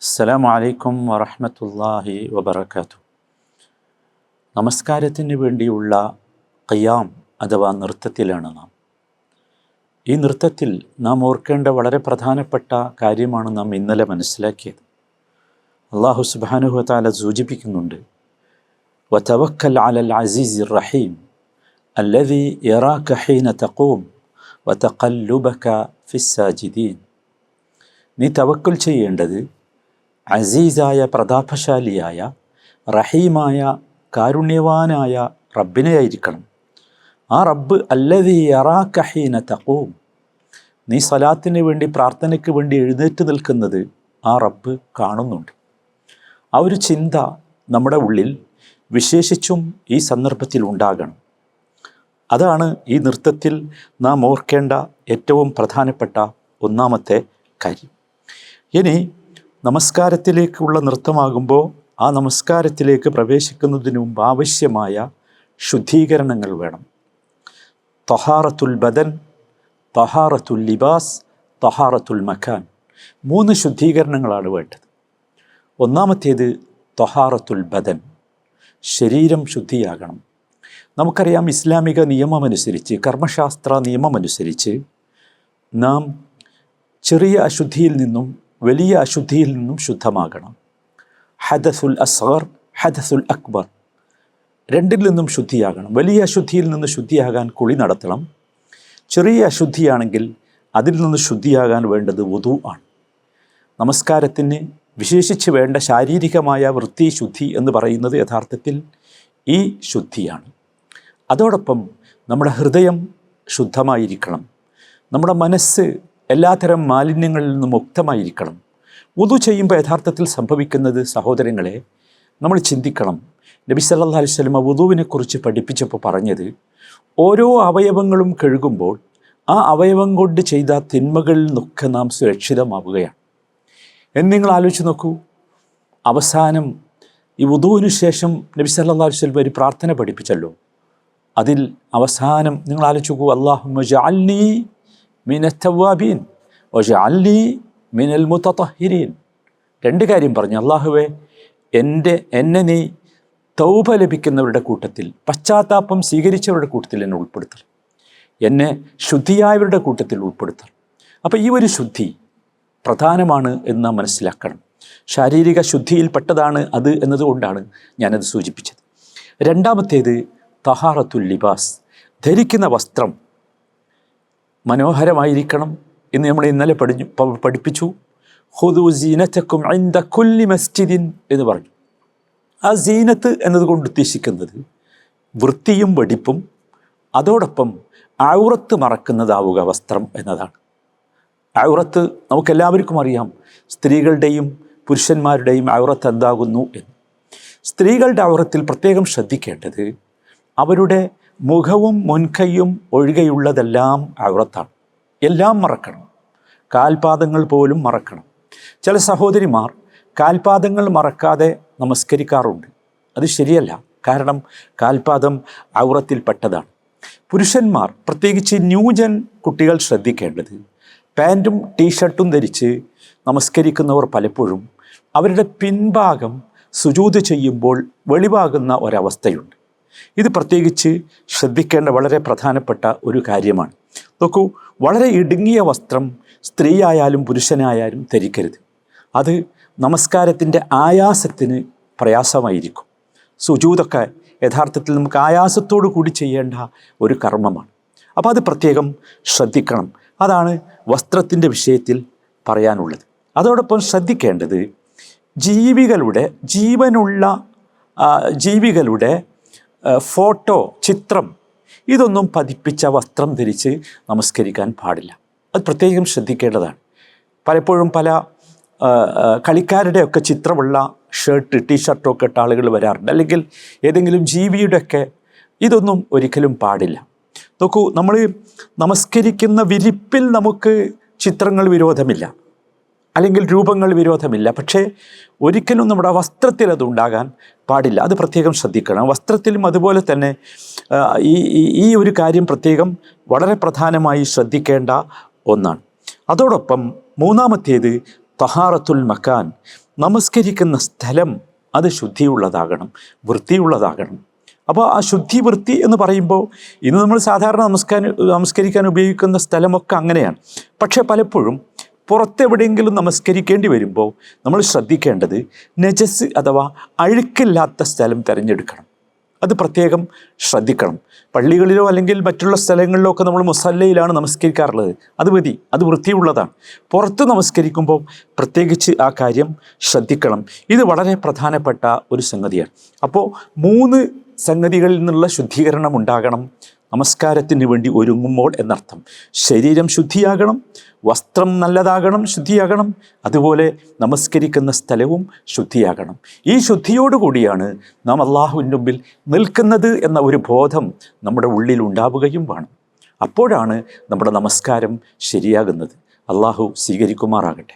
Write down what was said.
അസ്സലാമു അലൈക്കും വറഹ്മത്തുള്ളാഹി വബറകാതുഹു. നമസ്കാരത്തിന് വേണ്ടിയുള്ള ഖിയാം അഥവാ നൃത്തത്തിലാണ് നാം. ഈ നൃത്തത്തിൽ നാം ഓർക്കേണ്ട വളരെ പ്രധാനപ്പെട്ട കാര്യമാണ് നാം ഇന്നലെ മനസ്സിലാക്കിയത്. അല്ലാഹു സുബ്ഹാനഹു വ തആല സൂചിപ്പിക്കുന്നുണ്ട്, വതവക്കൽ അലൽ അസീസിർ റഹീം അല്ലദീ യറാക ഹീന തഖൂം വതഖല്ലുബക ഫിസ്സാജിദീൻ. നീ തവക്കുൽ ചെയ്യേണ്ടത് അസീസായ പ്രതാപശാലിയായ റഹീമായ കാരുണ്യവാനായ റബ്ബിനെയായിരിക്കണം. ആ റബ്ബ് അല്ലദീ യറാക ഹീന തഖൂം, നീ സ്വലാത്തിന് വേണ്ടി പ്രാർത്ഥനയ്ക്ക് വേണ്ടി എഴുന്നേറ്റ് നിൽക്കുന്നത് ആ റബ്ബ് കാണുന്നുണ്ട്. ആ ഒരു ചിന്ത നമ്മുടെ ഉള്ളിൽ വിശേഷിച്ചും ഈ സന്ദർഭത്തിൽ ഉണ്ടാകണം. അതാണ് ഈ നൃത്തത്തിൽ നാം ഓർക്കേണ്ട ഏറ്റവും പ്രധാനപ്പെട്ട ഒന്നാമത്തെ കാര്യം. ഇനി നമസ്കാരത്തിലേക്കുള്ള നൃത്തമാകുമ്പോൾ ആ നമസ്കാരത്തിലേക്ക് പ്രവേശിക്കുന്നതിന് മുമ്പ് ആവശ്യമായ ശുദ്ധീകരണങ്ങൾ വേണം. തഹാറത്തുൽ ബദൻ, തഹാറത്തുൽ ലിബാസ്, തഹാറത്തുൽ മക്കാൻ. 3 ശുദ്ധീകരണങ്ങളാണ് വേണ്ടത്. ഒന്നാമത്തേത് തഹാറത്തുൽ ബദൻ, ശരീരം ശുദ്ധിയാകണം. നമുക്കറിയാം, ഇസ്ലാമിക നിയമമനുസരിച്ച്, കർമ്മശാസ്ത്ര നിയമമനുസരിച്ച് നാം ചെറിയ അശുദ്ധിയിൽ നിന്നും വലിയ അശുദ്ധിയിൽ നിന്നും ശുദ്ധമാകണം. ഹദസുൽ അസ്ഗർ, ഹദസുൽ അക്ബർ, രണ്ടിൽ നിന്നും ശുദ്ധിയാകണം. വലിയ അശുദ്ധിയിൽ നിന്ന് ശുദ്ധിയാകാൻ കുളി നടത്തണം. ചെറിയ അശുദ്ധിയാണെങ്കിൽ അതിൽ നിന്ന് ശുദ്ധിയാകാൻ വേണ്ടത് വുദു ആണ്. നമസ്കാരത്തിന് വിശേഷിച്ച് വേണ്ട ശാരീരികമായ വൃത്തി ശുദ്ധി എന്ന് പറയുന്നത് യഥാർത്ഥത്തിൽ ഈ ശുദ്ധിയാണ്. അതോടൊപ്പം നമ്മുടെ ഹൃദയം ശുദ്ധമായിരിക്കണം. നമ്മുടെ മനസ്സ് എല്ലാത്തരം മാലിന്യങ്ങളിൽ നിന്നും മുക്തമായിരിക്കണം. വുദു ചെയ്യുമ്പോൾ യഥാർത്ഥത്തിൽ സംഭവിക്കുന്നത്, സഹോദരങ്ങളെ, നമ്മൾ ചിന്തിക്കണം. നബി സല്ലല്ലാഹു അലൈഹി വസല്ലം വുദുവിനെക്കുറിച്ച് പഠിപ്പിച്ചപ്പോൾ പറഞ്ഞത്, ഓരോ അവയവങ്ങളും കഴുകുമ്പോൾ ആ അവയവം കൊണ്ട് ചെയ്ത തിന്മകളിൽ നിന്നൊക്കെ നാം സുരക്ഷിതമാവുകയാണ് എന്ന് നിങ്ങൾ ആലോചിച്ച് നോക്കൂ. അവസാനം ഈ വുദുവിന് ശേഷം നബി സല്ലല്ലാഹു അലൈഹി വസല്ലം ഒരു പ്രാർത്ഥന പഠിപ്പിച്ചല്ലോ. അതിൽ അവസാനം നിങ്ങൾ ആലോചിച്ച് നോക്കൂ, അല്ലാഹുമ്മ ജഅൽനി മിനൽ തവ്വാബീൻ വജഅൽനി മിനൽ മുതതഹിരീൻ. 2 കാര്യം പറഞ്ഞു. അല്ലാഹുവേ, എന്നെ നീ തൗബ ലഭിക്കുന്നവരുടെ കൂട്ടത്തിൽ, പശ്ചാത്താപം സ്വീകരിച്ചവരുടെ കൂട്ടത്തിൽ എന്നെ ഉൾപ്പെടുത്തണം. എന്നെ ശുദ്ധിയായവരുടെ കൂട്ടത്തിൽ ഉൾപ്പെടുത്തണം. അപ്പോൾ ഈ ഒരു ശുദ്ധി പ്രധാനമാണ് എന്ന് നാം മനസ്സിലാക്കണം. ശാരീരിക ശുദ്ധിയിൽപ്പെട്ടതാണ് അത് എന്നതുകൊണ്ടാണ് ഞാനത് സൂചിപ്പിച്ചത്. രണ്ടാമത്തേത് തഹാറത്തുൽ ലിബാസ്, ധരിക്കുന്ന വസ്ത്രം മനോഹരമായിരിക്കണം എന്ന് നമ്മൾ ഇന്നലെ പഠിപ്പിച്ചു. ഖുദൂ സീനതക്കും ഇൻദ കുല്ലി മസ്ജിദിൻ എന്ന് പറഞ്ഞു. ആ സീനത്ത് എന്നതുകൊണ്ട് ഉദ്ദേശിക്കുന്നത് വൃത്തിയും വെടിപ്പും, അതോടൊപ്പം ഔറത്ത് മറക്കുന്നതാവുക വസ്ത്രം എന്നതാണ്. ഔറത്ത് നമുക്കെല്ലാവർക്കും അറിയാം, സ്ത്രീകളുടെയും പുരുഷന്മാരുടെയും ഔറത്ത് എന്താകുന്നു എന്ന്. സ്ത്രീകളുടെ ഔറത്തിൽ പ്രത്യേകം ശ്രദ്ധിക്കേണ്ടത് അവരുടെ മുഖവും മുൻകൈയും ഒഴികെയുള്ളതെല്ലാം ഔറത്താണ്. എല്ലാം മറക്കണം. കാൽപാദങ്ങൾ പോലും മറക്കണം. ചില സഹോദരിമാർ കാൽപാദങ്ങൾ മറക്കാതെ നമസ്കരിക്കാറുണ്ട്. അത് ശരിയല്ല. കാരണം കാൽപാദം ഔറത്തിൽപ്പെട്ടതാണ്. പുരുഷന്മാർ, പ്രത്യേകിച്ച് ന്യൂജൻ കുട്ടികൾ ശ്രദ്ധിക്കേണ്ടത്, പാൻറ്റും ടീഷർട്ടും ധരിച്ച് നമസ്കരിക്കുന്നവർ പലപ്പോഴും അവരുടെ പിൻഭാഗം സുജൂദ് ചെയ്യുമ്പോൾ വെളിവാകുന്ന ഒരവസ്ഥയുണ്ട്. ഇത് പ്രത്യേകിച്ച് ശ്രദ്ധിക്കേണ്ട വളരെ പ്രധാനപ്പെട്ട ഒരു കാര്യമാണ്. നോക്കൂ, വളരെ ഇടുങ്ങിയ വസ്ത്രം സ്ത്രീയായാലും പുരുഷനായാലും ധരിക്കരുത്. അത് നമസ്കാരത്തിൻ്റെ ആയാസത്തിന് പ്രയാസമായിരിക്കും. സുജൂദൊക്കെ യഥാർത്ഥത്തിൽ നമുക്ക് ആയാസത്തോടു കൂടി ചെയ്യേണ്ട ഒരു കർമ്മമാണ്. അപ്പോൾ അത് പ്രത്യേകം ശ്രദ്ധിക്കണം. അതാണ് വസ്ത്രത്തിൻ്റെ വിഷയത്തിൽ പറയാനുള്ളത്. അതോടൊപ്പം ശ്രദ്ധിക്കേണ്ടത് ജീവികളുടെ ഫോട്ടോ, ചിത്രം, ഇതൊന്നും പതിപ്പിച്ച വസ്ത്രം ധരിച്ച് നമസ്കരിക്കാൻ പാടില്ല. അത് പ്രത്യേകം ശ്രദ്ധിക്കേണ്ടതാണ്. പലപ്പോഴും പല കളിക്കാരുടെയൊക്കെ ചിത്രമുള്ള ഷർട്ട്, ടീഷർട്ടൊക്കെ ഇട്ട ആളുകൾ വരാറുണ്ട്. അല്ലെങ്കിൽ ഏതെങ്കിലും ജീവിയുടെയൊക്കെ. ഇതൊന്നും ഒരിക്കലും പാടില്ല. നോക്കൂ, നമ്മൾ നമസ്കരിക്കുന്ന വിരിപ്പിൽ നമുക്ക് ചിത്രങ്ങൾ വിരോധമില്ല, അല്ലെങ്കിൽ രൂപങ്ങൾ വിരോധമില്ല. പക്ഷേ ഒരിക്കലും നമ്മുടെ വസ്ത്രത്തിൽ അതുണ്ടാകാൻ പാടില്ല. അത് പ്രത്യേകം ശ്രദ്ധിക്കണം. വസ്ത്രത്തിലും അതുപോലെ തന്നെ ഈ ഒരു കാര്യം പ്രത്യേകം വളരെ പ്രധാനമായി ശ്രദ്ധിക്കേണ്ട ഒന്നാണ്. അതോടൊപ്പം മൂന്നാമത്തേത് തഹാറത്തുൽ മക്കാൻ, നമസ്കരിക്കുന്ന സ്ഥലം അത് ശുദ്ധിയുള്ളതാകണം, വൃത്തിയുള്ളതാകണം. അപ്പോൾ ആ ശുദ്ധി വൃത്തി എന്ന് പറയുമ്പോൾ ഇന്ന് നമ്മൾ സാധാരണ നമസ്കരിക്കാൻ ഉപയോഗിക്കുന്ന സ്ഥലമൊക്കെ അങ്ങനെയാണ്. പക്ഷേ പലപ്പോഴും പുറത്തെവിടെയെങ്കിലും നമസ്കരിക്കേണ്ടി വരുമ്പോൾ നമ്മൾ ശ്രദ്ധിക്കേണ്ടത് നജസ് അഥവാ അഴുക്കില്ലാത്ത സ്ഥലം തിരഞ്ഞെടുക്കണം. അത് പ്രത്യേകം ശ്രദ്ധിക്കണം. പള്ളികളിലോ അല്ലെങ്കിൽ മറ്റുള്ള സ്ഥലങ്ങളിലോ ഒക്കെ നമ്മൾ മുസല്ലയിലാണ് നമസ്കരിക്കാറുള്ളത്. അത് മതി, അത് വൃത്തിയുള്ളതാണ്. പുറത്ത് നമസ്കരിക്കുമ്പോൾ പ്രത്യേകിച്ച് ആ കാര്യം ശ്രദ്ധിക്കണം. ഇത് വളരെ പ്രധാനപ്പെട്ട ഒരു സംഗതിയാണ്. അപ്പോൾ 3 സംഗതികളിൽ നിന്നുള്ള ശുദ്ധീകരണം ഉണ്ടാകണം നമസ്കാരത്തിന് വേണ്ടി ഒരുങ്ങുമ്പോൾ എന്നർത്ഥം. ശരീരം ശുദ്ധിയാകണം, വസ്ത്രം നല്ലതാകണം, ശുദ്ധിയാകണം, അതുപോലെ നമസ്കരിക്കുന്ന സ്ഥലവും ശുദ്ധിയാകണം. ഈ ശുദ്ധിയോടുകൂടിയാണ് നാം അള്ളാഹുവിൻ്റെ മുമ്പിൽ നിൽക്കുന്നത് എന്ന ഒരു ബോധം നമ്മുടെ ഉള്ളിൽ ഉണ്ടാവുകയും വേണം. അപ്പോഴാണ് നമ്മുടെ നമസ്കാരം ശരിയാകുന്നത്. അള്ളാഹു സ്വീകരിക്കുമാറാകട്ടെ.